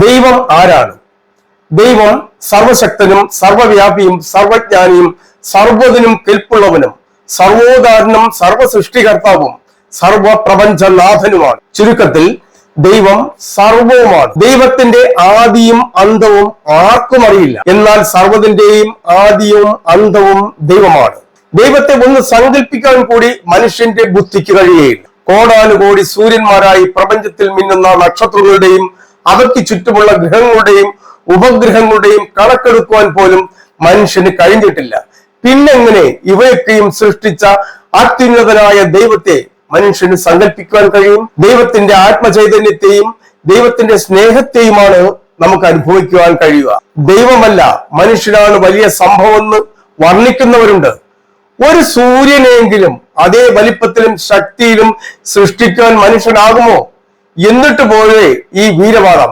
ദൈവം ആരാണ്? ദൈവം സർവശക്തനും സർവവ്യാപിയും സർവജ്ഞാനിയും സർവ്വതിനും കെൽപ്പുള്ളവനും സർവോദാരനും സർവസൃഷ്ടികർത്താവും സർവപ്രപഞ്ചനാഥനുമാണ്. ചുരുക്കത്തിൽ ദൈവം സർവവുമാണ്. ദൈവത്തിന്റെ ആദിയും അന്തവും ആർക്കും അറിയില്ല. എന്നാൽ സർവ്വതിന്റെയും ആദിയും അന്തവും ദൈവമാണ്. ദൈവത്തെ ഒന്ന് സങ്കല്പിക്കാൻ കൂടി മനുഷ്യന്റെ ബുദ്ധിക്ക് കഴിയുകയില്ല. കോടാനുകോടി സൂര്യന്മാരായി പ്രപഞ്ചത്തിൽ മിന്നുന്ന നക്ഷത്രങ്ങളുടെയും അവയ്ക്ക് ചുറ്റുമുള്ള ഗ്രഹങ്ങളുടെയും ഉപഗ്രഹങ്ങളുടെയും കണക്കെടുക്കുവാൻ പോലും മനുഷ്യന് കഴിഞ്ഞിട്ടില്ല. പിന്നെങ്ങനെ ഇവയൊക്കെയും സൃഷ്ടിച്ച അത്യുന്നതനായ ദൈവത്തെ മനുഷ്യന് സങ്കല്പിക്കുവാൻ കഴിയും? ദൈവത്തിന്റെ ആത്മചൈതന്യത്തെയും ദൈവത്തിന്റെ സ്നേഹത്തെയുമാണ് നമുക്ക് അനുഭവിക്കുവാൻ കഴിയുക. ദൈവമല്ല മനുഷ്യനാണ് വലിയ സംഭവമെന്ന് വർണ്ണിക്കുന്നവരുണ്ട്. ഒരു സൂര്യനെങ്കിലും അതേ വലിപ്പത്തിലും ശക്തിയിലും സൃഷ്ടിക്കാൻ മനുഷ്യനാകുമോ? എന്നിട്ട് പോലെ ഈ വീരവാദം.